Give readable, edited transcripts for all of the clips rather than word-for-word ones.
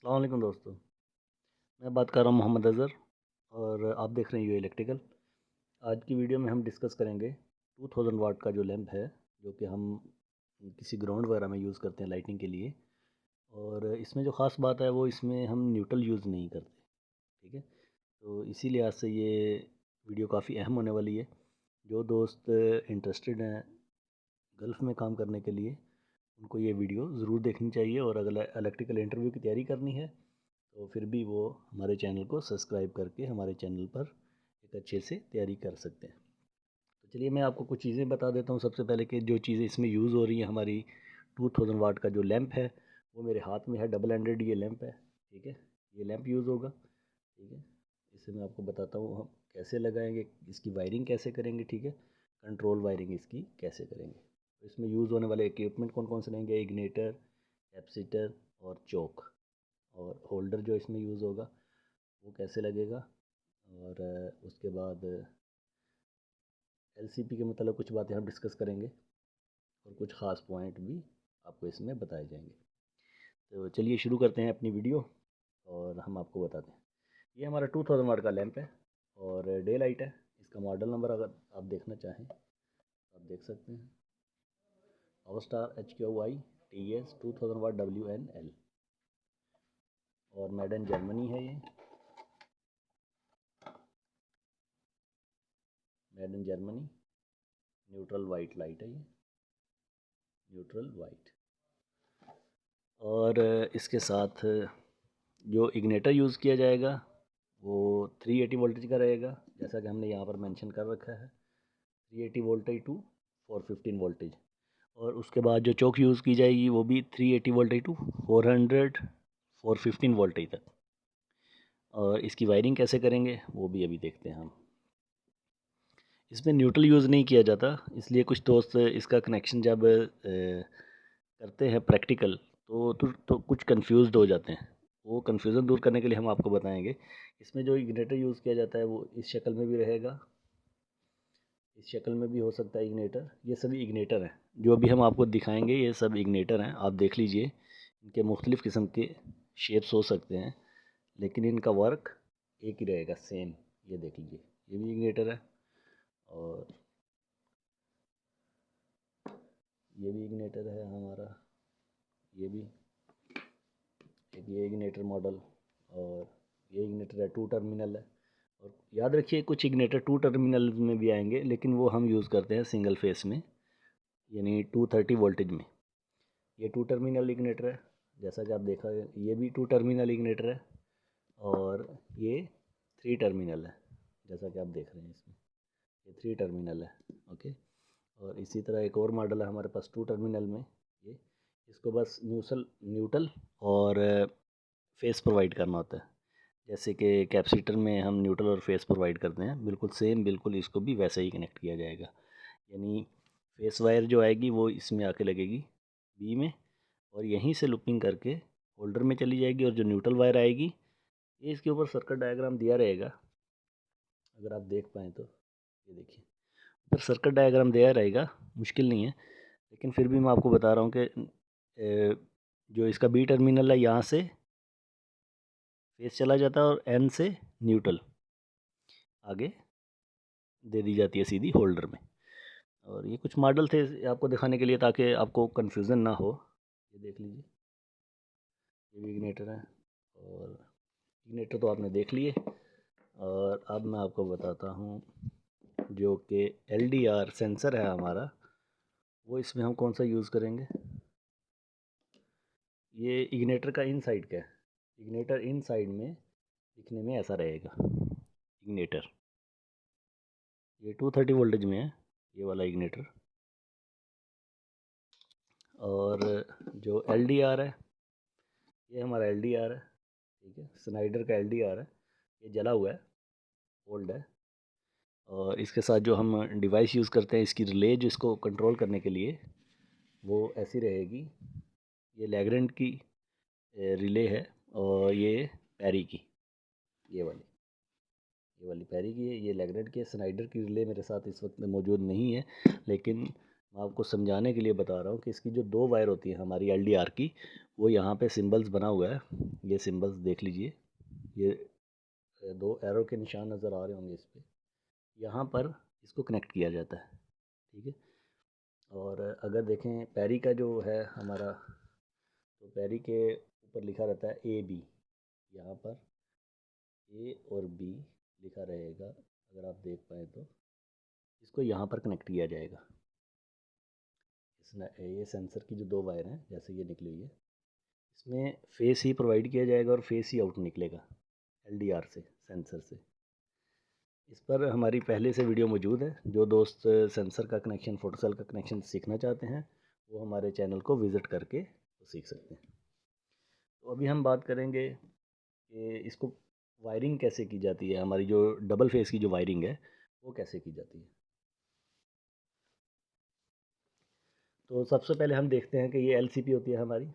अस्सलाम वालेकुम दोस्तों। मैं बात कर रहा हूँ मोहम्मद अज़हर और आप देख रहे हैं यू इलेक्ट्रिकल। आज की वीडियो में हम डिस्कस करेंगे 2000 वाट का जो लैंप है, जो कि हम किसी ग्राउंड वगैरह में यूज़ करते हैं लाइटिंग के लिए। और इसमें जो ख़ास बात है वो इसमें हम न्यूट्रल यूज़ नहीं करते। ठीक है, तो इसी लिहाज से ये वीडियो काफ़ी अहम होने वाली है। जो दोस्त इंटरेस्टेड हैं गल्फ़ में काम करने के लिए, उनको ये वीडियो ज़रूर देखनी चाहिए। और अगर इलेक्ट्रिकल इंटरव्यू की तैयारी करनी है तो फिर भी वो हमारे चैनल को सब्सक्राइब करके हमारे चैनल पर एक अच्छे से तैयारी कर सकते हैं। तो चलिए मैं आपको कुछ चीज़ें बता देता हूँ। सबसे पहले कि जो चीज़ें इसमें यूज़ हो रही हैं, हमारी 2000 वाट का जो लैंप है वो मेरे हाथ में है। डबल एंडेड ये लैंप है। ठीक है, ये लैंप यूज़ होगा। ठीक है, इसे मैं आपको बताता हूँ हम कैसे लगाएंगे, इसकी वायरिंग कैसे करेंगे। ठीक है, कंट्रोल वायरिंग इसकी कैसे करेंगे। तो इसमें यूज़ होने वाले इक्विपमेंट कौन कौन से रहेंगे: इग्नेटर, कैपेसिटर और चोक। और होल्डर जो इसमें यूज़ होगा वो कैसे लगेगा। और उसके बाद एलसीपी के मतलब कुछ बातें हम डिस्कस करेंगे और कुछ ख़ास पॉइंट भी आपको इसमें बताए जाएंगे। तो चलिए शुरू करते हैं अपनी वीडियो और हम आपको बताते हैं। ये हमारा 2000 वाट का लैंप है और डे लाइट है। इसका मॉडल नंबर अगर आप देखना चाहें आप देख सकते हैं: अवस्टार HQI TS 2000 वाट WNL। और मेड इन जर्मनी है ये, made in Germany. Neutral white light है ये, न्यूट्रल वाइट। और इसके साथ जो इग्नेटर यूज़ किया जाएगा वो 380 वोल्टेज का रहेगा, जैसा कि हमने यहाँ पर मेंशन कर रखा है। 380 वोल्टेज टू 415 वोल्टेज। और उसके बाद जो चौक यूज़ की जाएगी वो भी 380 वोल्टेज टू 415 वोल्टेज तक। और इसकी वायरिंग कैसे करेंगे वो भी अभी देखते हैं हम। इसमें न्यूट्रल यूज़ नहीं किया जाता, इसलिए कुछ दोस्त इसका कनेक्शन जब करते हैं प्रैक्टिकल तो कुछ कंफ्यूज्ड हो जाते हैं। वो कन्फ्यूज़न दूर करने के लिए हम आपको बताएंगे। इसमें जो इग्नेटर यूज़ किया जाता है वो इस शक्ल में भी रहेगा, इस शक्ल में भी हो सकता है इग्नेटर। ये सभी इग्नेटर हैं जो अभी हम आपको दिखाएंगे, ये सब इग्नेटर हैं। आप देख लीजिए, इनके मुख्तलिफ़ किस्म के शेप्स हो सकते हैं लेकिन इनका वर्क एक ही रहेगा, सेम। ये देख लीजिए, ये भी इग्नेटर है और ये भी इग्नेटर है हमारा। ये भी एक ये इग्नेटर मॉडल। और ये इग्नेटर है, 2 टर्मिनल है। और याद रखिए कुछ इग्नेटर 2 टर्मिनल में भी आएंगे लेकिन वो हम यूज़ करते हैं सिंगल फेस में, यानी 230 वोल्टेज में। ये 2 टर्मिनल इग्नेटर है, जैसा कि आप देखा है। ये भी 2 टर्मिनल इग्नेटर है और ये 3 टर्मिनल है, जैसा कि आप देख रहे हैं इसमें। ये 3 टर्मिनल है। ओके। और इसी तरह एक और मॉडल है हमारे पास 2 टर्मिनल में। ये इसको बस न्यूट्रल और फेस प्रोवाइड करना होता है। जैसे कि कैपेसिटर में हम न्यूट्रल और फेस प्रोवाइड करते हैं, बिल्कुल सेम, बिल्कुल इसको भी वैसे ही कनेक्ट किया जाएगा। यानी फेस वायर जो आएगी वो इसमें आके लगेगी बी में और यहीं से लूपिंग करके होल्डर में चली जाएगी। और जो न्यूट्रल वायर आएगी ये इसके ऊपर सर्किट डायग्राम दिया रहेगा, अगर आप देख पाएँ तो। ये देखिए, ऊपर सर्किट डायग्राम दिया रहेगा, मुश्किल नहीं है। लेकिन फिर भी मैं आपको बता रहा हूँ कि जो इसका बी टर्मिनल है यहाँ से फेस चला जाता है और एन से न्यूट्रल आगे दे दी जाती है सीधी होल्डर में। और ये कुछ मॉडल थे आपको दिखाने के लिए ताकि आपको कन्फ्यूज़न ना हो। ये देख लीजिए, ये भी इग्नेटर है। और इग्नेटर तो आपने देख लिए। और अब मैं आपको बताता हूँ जो कि LDR सेंसर है हमारा, वो इसमें हम कौन सा यूज़ करेंगे। ये इग्नेटर का इन साइड का है। इग्नेटर इन साइड में दिखने में ऐसा रहेगा इग्नेटर। ये 230 वोल्टेज में है ये वाला इग्नेटर। और जो LDR है, ये हमारा LDR है। ठीक है, स्नाइडर का LDR है। ये जला हुआ है, ओल्ड है। और इसके साथ जो हम डिवाइस यूज़ करते हैं, इसकी रिले जो इसको कंट्रोल करने के लिए, वो ऐसी रहेगी। ये लैग्रेंट की रिले है और ये पैरी की, ये वाली पैरी की है। ये लैग्रेंट की है। स्नाइडर की रिले मेरे साथ इस वक्त में मौजूद नहीं है, लेकिन मैं आपको समझाने के लिए बता रहा हूँ कि इसकी जो 2 वायर होती है हमारी एलडीआर की, वो यहाँ पे सिंबल्स बना हुआ है। ये सिंबल्स देख लीजिए, ये 2 एरो के निशान नज़र आ रहे होंगे इस पे। यहाँ पर इसको कनेक्ट किया जाता है, ठीक है। और अगर देखें पैरी का जो है हमारा, तो पैरी के ऊपर लिखा रहता है ए बी। यहाँ पर ए और बी लिखा रहेगा, अगर आप देख पाएँ तो। इसको यहाँ पर कनेक्ट किया जाएगा। इसमें ये सेंसर की जो 2 वायर हैं, जैसे ये निकली हुई है, इसमें फेस ही प्रोवाइड किया जाएगा और फेस ही आउट निकलेगा एलडीआर से, सेंसर से। इस पर हमारी पहले से वीडियो मौजूद है। जो दोस्त सेंसर का कनेक्शन, फोटो सेल का कनेक्शन सीखना चाहते हैं, वो हमारे चैनल को विज़िट करके तो सीख सकते हैं। तो अभी हम बात करेंगे कि इसको वायरिंग कैसे की जाती है। हमारी जो डबल फेस की जो वायरिंग है, वो कैसे की जाती है। तो सबसे पहले हम देखते हैं कि ये एलसीपी होती है हमारी,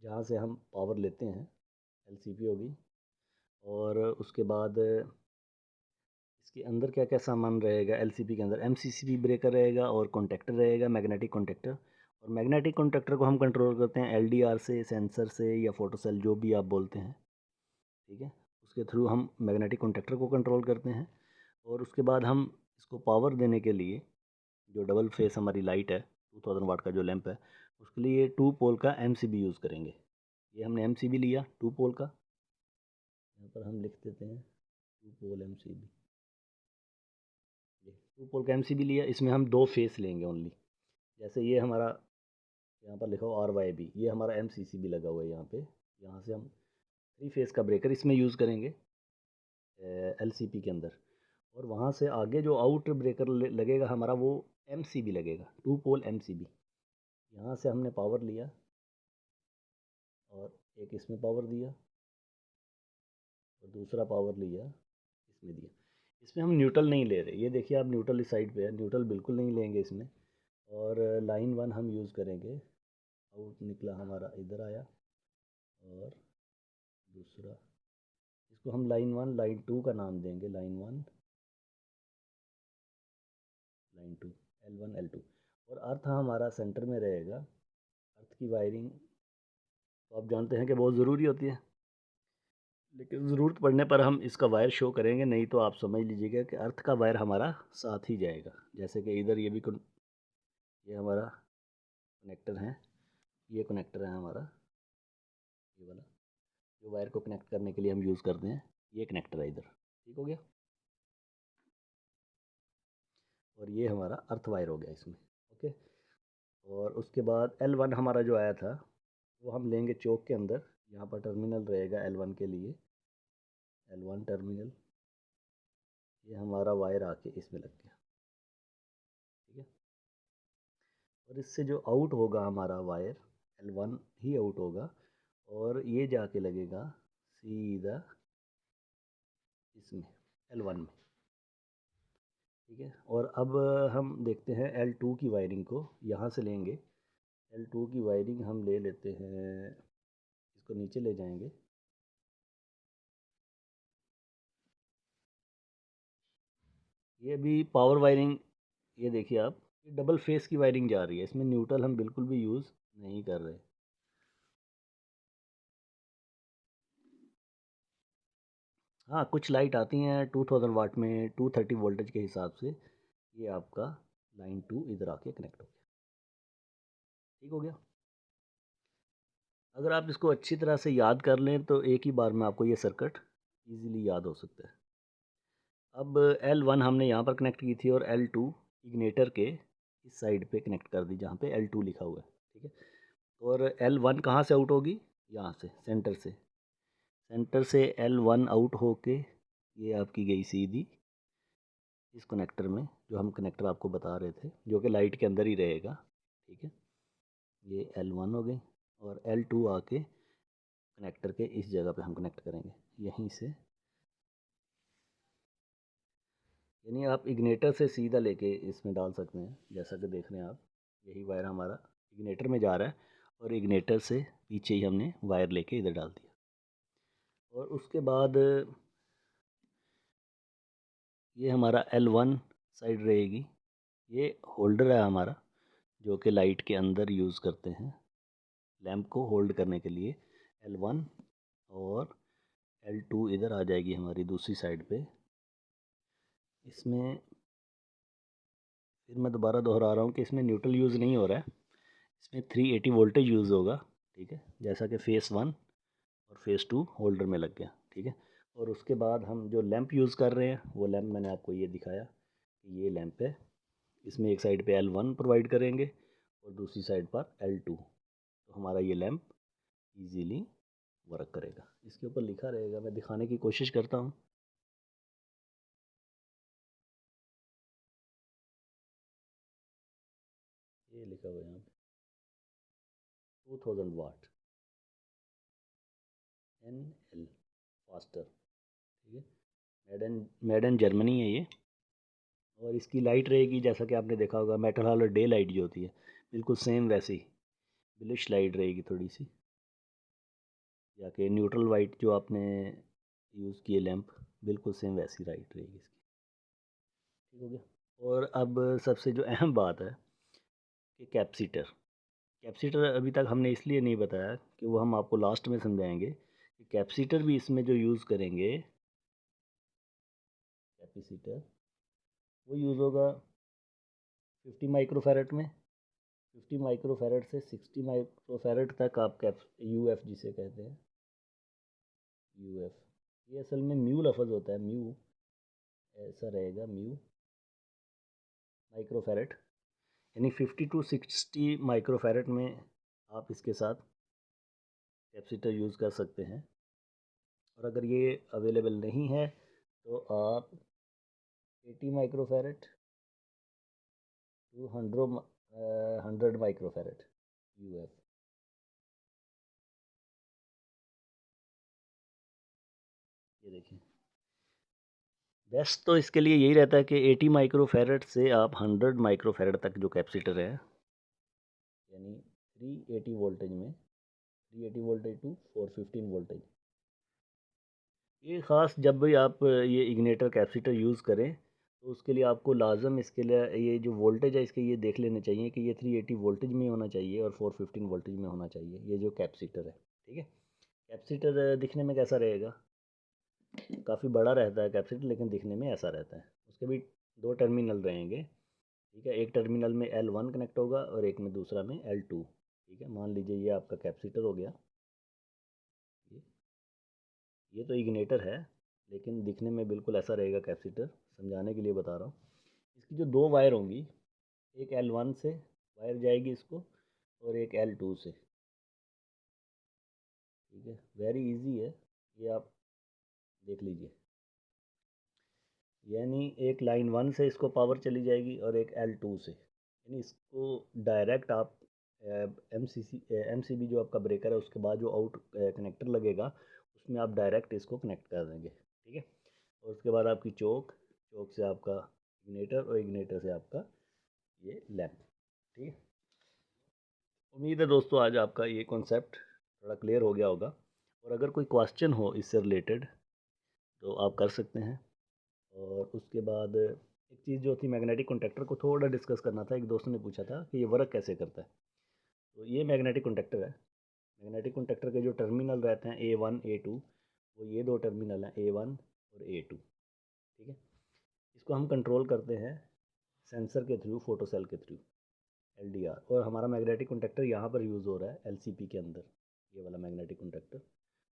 जहाँ से हम पावर लेते हैं। एलसीपी होगी, और उसके बाद इसके अंदर क्या क्या सामान रहेगा। एलसीपी के अंदर एमसीसीबी ब्रेकर रहेगा और कॉन्टेक्टर रहेगा, मैग्नेटिक कॉन्टेक्टर। और मैग्नेटिक कॉन्टेक्टर को हम कंट्रोल करते हैं एलडीआर से, सेंसर से, या फोटो सेल, जो भी आप बोलते हैं, ठीक है। उसके थ्रू हम मैग्नेटिक कॉन्टेक्टर को कंट्रोल करते हैं। और उसके बाद हम इसको पावर देने के लिए, जो डबल फेस हमारी लाइट है, 2000 वाट का जो लैंप है, उसके लिए 2 पोल का एमसीबी यूज़ करेंगे। ये हमने एमसीबी लिया 2 पोल का, यहाँ पर हम लिख देते हैं 2 पोल एमसीबी। 2 पोल का एमसीबी लिया, इसमें हम 2 फेस लेंगे ओनली। जैसे ये हमारा यहाँ पर लिखा हो RYB, ये हमारा एमसीसीबी लगा हुआ है यहाँ पे। यहाँ से हम 3 फेस का ब्रेकर इसमें यूज़ करेंगे एलसीपी के अंदर। और वहाँ से आगे जो आउट ब्रेकर लगेगा हमारा, वो एमसीबी लगेगा, 2 पोल एमसीबी। यहाँ से हमने पावर लिया और एक इसमें पावर दिया, और दूसरा पावर लिया, इसमें दिया। इसमें हम न्यूट्रल नहीं ले रहे, ये देखिए आप, न्यूट्रल इस साइड पे है, न्यूट्रल बिल्कुल नहीं लेंगे इसमें। और लाइन 1 हम यूज़ करेंगे। आउट निकला हमारा, इधर आया। और दूसरा, इसको हम लाइन 1 लाइन 2 का नाम देंगे, लाइन 1 लाइन 2, L1 L2। और अर्थ हमारा सेंटर में रहेगा। अर्थ की वायरिंग तो आप जानते हैं कि बहुत ज़रूरी होती है, लेकिन ज़रूरत पड़ने पर हम इसका वायर शो करेंगे, नहीं तो आप समझ लीजिएगा कि अर्थ का वायर हमारा साथ ही जाएगा। जैसे कि इधर ये भी ये हमारा कनेक्टर है, ये कनेक्टर है हमारा, ये वाला जो वायर को कनेक्ट करने के लिए हम यूज़ करते हैं, ये कनेक्टर है इधर। ठीक हो गया। और ये हमारा अर्थ वायर हो गया इसमें, ओके। और उसके बाद L1 हमारा जो आया था, वो हम लेंगे चौक के अंदर। यहाँ पर टर्मिनल रहेगा L1 के लिए, L1 टर्मिनल। ये हमारा वायर आके इसमें लग गया, ठीक है। और इससे जो आउट होगा हमारा वायर, L1 ही आउट होगा, और ये जाके लगेगा सीधा इसमें, L1 में, ठीक है। और अब हम देखते हैं L2 की वायरिंग को, यहाँ से लेंगे। L2 की वायरिंग हम ले लेते हैं, इसको नीचे ले जाएंगे। ये भी पावर वायरिंग, ये देखिए आप, ये डबल फेस की वायरिंग जा रही है, इसमें न्यूट्रल हम बिल्कुल भी यूज़ नहीं कर रहे। हाँ, कुछ लाइट आती हैं 2000 वाट में 230 वोल्टेज के हिसाब से। ये आपका लाइन 2 इधर आके कनेक्ट हो गया, ठीक हो गया। अगर आप इसको अच्छी तरह से याद कर लें तो एक ही बार में आपको ये सर्किट इजीली याद हो सकता है। अब L1 हमने यहाँ पर कनेक्ट की थी, और L2 इग्नेटर के इस साइड पे कनेक्ट कर दी, जहाँ पे L2 लिखा हुआ है, ठीक है। और L1 कहाँ से आउट होगी, यहाँ से, सेंटर से। सेंटर से L1 आउट होके ये आपकी गई सीधी इस कनेक्टर में, जो हम कनेक्टर आपको बता रहे थे, जो कि लाइट के अंदर ही रहेगा, ठीक है। ये L1 हो गई, और L2 आके कनेक्टर के इस जगह पे हम कनेक्ट करेंगे, यहीं से। यानी आप इग्नेटर से सीधा लेके इसमें डाल सकते हैं, जैसा कि देख रहे हैं आप। यही वायर हमारा इग्नेटर में जा रहा है, और इग्नेटर से पीछे ही हमने वायर लेके इधर डाल दिया। और उसके बाद ये हमारा L1 साइड रहेगी। ये होल्डर है हमारा, जो कि लाइट के अंदर यूज़ करते हैं लैंप को होल्ड करने के लिए। L1 और L2 इधर आ जाएगी हमारी दूसरी साइड पे। इसमें फिर मैं दोबारा दोहरा रहा हूँ कि इसमें न्यूट्रल यूज़ नहीं हो रहा है, इसमें 380 वोल्टेज यूज़ होगा। ठीक है, जैसा कि फेस 1 और फेस 2 होल्डर में लग गया। ठीक है, और उसके बाद हम जो लैंप यूज़ कर रहे हैं वो लैंप मैंने आपको ये दिखाया कि ये लैंप है। इसमें एक साइड पे L1 प्रोवाइड करेंगे और दूसरी साइड पर L2, तो हमारा ये लैंप इजीली वर्क करेगा। इसके ऊपर लिखा रहेगा, मैं दिखाने की कोशिश करता हूँ। ये लिखा हुआ है यहाँ पे 2000 वाट NL फास्टर। ठीक है, मेड इन जर्मनी है ये। और इसकी लाइट रहेगी जैसा कि आपने देखा होगा मेटल हॉलर डे लाइट जो होती है, बिल्कुल सेम वैसे ही ब्लैक लाइट रहेगी थोड़ी सी, या कि न्यूट्रल वाइट जो आपने यूज़ किए लैंप, बिल्कुल सेम वैसी लाइट रहेगी इसकी। ठीक हो गया। और अब सबसे जो अहम बात है कि कैपेसिटर। कैपेसिटर अभी तक हमने इसलिए नहीं बताया कि वो हम आपको लास्ट में समझाएंगे कि कैपेसिटर भी इसमें जो यूज़ करेंगे, कैपेसिटर वो यूज़ होगा 50 माइक्रोफैरड में। 50 माइक्रोफैरड से 60 माइक्रोफैरड तक आप UF जिसे कहते हैं UF, ये असल में म्यू लफ्ज़ होता है, म्यू ऐसा रहेगा, म्यू माइक्रोफैरड, यानी 50 टू 60 माइक्रोफैरड में आप इसके साथ कैपेसिटर यूज़ कर सकते हैं। और अगर ये अवेलेबल नहीं है तो आप 80 माइक्रोफैरड टू 100 माइक्रोफैरड UF। ये देखिए, बेस्ट तो इसके लिए यही रहता है कि 80 माइक्रोफैरड से आप 100 माइक्रोफैरड तक जो कैपेसिटर है, यानी 380 वोल्टेज में, 380 वोल्टेज टू 415 वोल्टेज, ये ख़ास जब भी आप ये इग्निटर कैपेसिटर यूज़ करें तो उसके लिए आपको लाजम इसके लिए ये जो वोल्टेज है इसके ये देख लेने चाहिए कि ये 380 वोल्टेज में होना चाहिए और 415 वोल्टेज में होना चाहिए, ये जो कैपेसिटर है। ठीक है, कैपेसिटर दिखने में कैसा रहेगा, काफ़ी बड़ा रहता है कैपेसिटर, लेकिन दिखने में ऐसा रहता है। उसके भी दो टर्मिनल रहेंगे। ठीक है, एक टर्मिनल में L1 कनेक्ट होगा और एक में दूसरा में L2। ठीक है, मान लीजिए ये आपका कैपेसिटर हो गया। ये ये तो इग्निटर है लेकिन दिखने में बिल्कुल ऐसा रहेगा कैपेसिटर, समझाने के लिए बता रहा हूँ। इसकी जो दो वायर होंगी, एक L1 से वायर जाएगी इसको और एक L2 से। ठीक है, वेरी इजी है, ये आप देख लीजिए। यानी एक लाइन 1 से इसको पावर चली जाएगी और एक L2 से, यानी इसको डायरेक्ट आप MCB जो आपका ब्रेकर है उसके बाद जो आउट कनेक्टर लगेगा उसमें आप डायरेक्ट इसको कनेक्ट कर देंगे। ठीक है, और उसके बाद आपकी चौक, चौक से आपका इग्निटर और इग्निटर से आपका ये लैंप। ठीक है, उम्मीद है दोस्तों आज आपका ये कॉन्सेप्ट थोड़ा क्लियर हो गया होगा। और अगर कोई क्वेश्चन हो इससे रिलेटेड तो आप कर सकते हैं। और उसके बाद एक चीज़ जो थी, मैग्नेटिक कॉन्टैक्टर को थोड़ा डिस्कस करना था। एक दोस्त ने पूछा था कि ये वर्क कैसे करता है। तो ये मैग्नेटिक कॉन्टैक्टर है। मैग्नेटिक कॉन्टैक्टर के जो टर्मिनल रहते हैं A1 A2, वो ये दो टर्मिनल हैं A1 और A2। ठीक है, इसको हम कंट्रोल करते हैं सेंसर के थ्रू, फोटो सेल के थ्रू, LDR। और हमारा मैग्नेटिक कॉन्टैक्टर यहाँ पर यूज़ हो रहा है LCP के अंदर, ये वाला मैग्नेटिक कॉन्टैक्टर।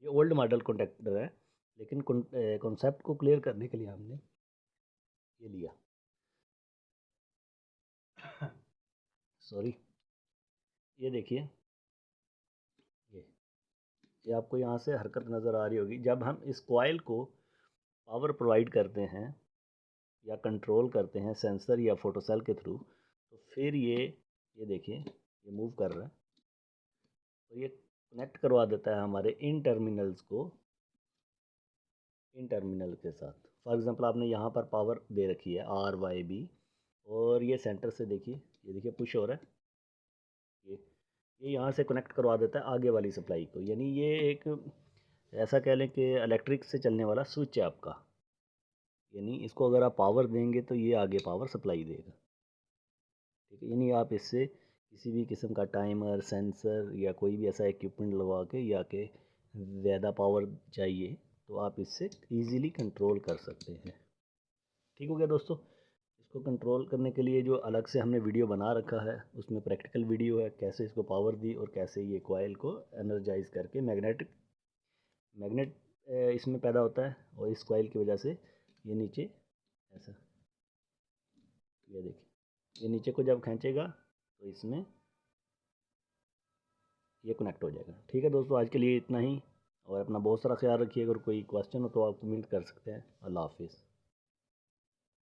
ये ओल्ड मॉडल कॉन्टैक्टर है लेकिन कॉन्सेप्ट को क्लियर करने के लिए हमने ये लिया। सॉरी, ये देखिए, ये ये आपको यहाँ से हरकत नज़र आ रही होगी। जब हम इस कॉइल को पावर प्रोवाइड करते हैं या कंट्रोल करते हैं सेंसर या फोटो सेल के थ्रू, तो फिर ये देखिए, ये मूव कर रहा है और ये कनेक्ट करवा देता है हमारे इन टर्मिनल्स को इन टर्मिनल के साथ। फॉर एग्जांपल आपने यहाँ पर पावर दे रखी है RYB, और ये सेंटर से देखिए, ये देखिए पुश हो रहा है, ये यहाँ से कनेक्ट करवा देता है आगे वाली सप्लाई को। यानी ये एक ऐसा कह लें कि इलेक्ट्रिक से चलने वाला स्विच है आपका। यानी इसको अगर आप पावर देंगे तो ये आगे पावर सप्लाई देगा। ठीक है, यानी आप इससे किसी भी किस्म का टाइमर, सेंसर या कोई भी ऐसा इक्विपमेंट लगवा के या के ज़्यादा पावर चाहिए तो आप इससे इजीली कंट्रोल कर सकते हैं। ठीक हो गया दोस्तों। इसको कंट्रोल करने के लिए जो अलग से हमने वीडियो बना रखा है उसमें प्रैक्टिकल वीडियो है, कैसे इसको पावर दी और कैसे ये कॉइल को एनर्जाइज करके मैग्नेट इसमें पैदा होता है और इस कॉइल की वजह से ये नीचे ऐसा, ये देखिए, ये नीचे को जब खींचेगा तो इसमें ये कनेक्ट हो जाएगा। ठीक है दोस्तों, आज के लिए इतना ही और अपना बहुत सारा ख्याल रखिए। अगर कोई क्वेश्चन हो तो आप कमेंट कर सकते हैं। अल्लाह हाफिज़।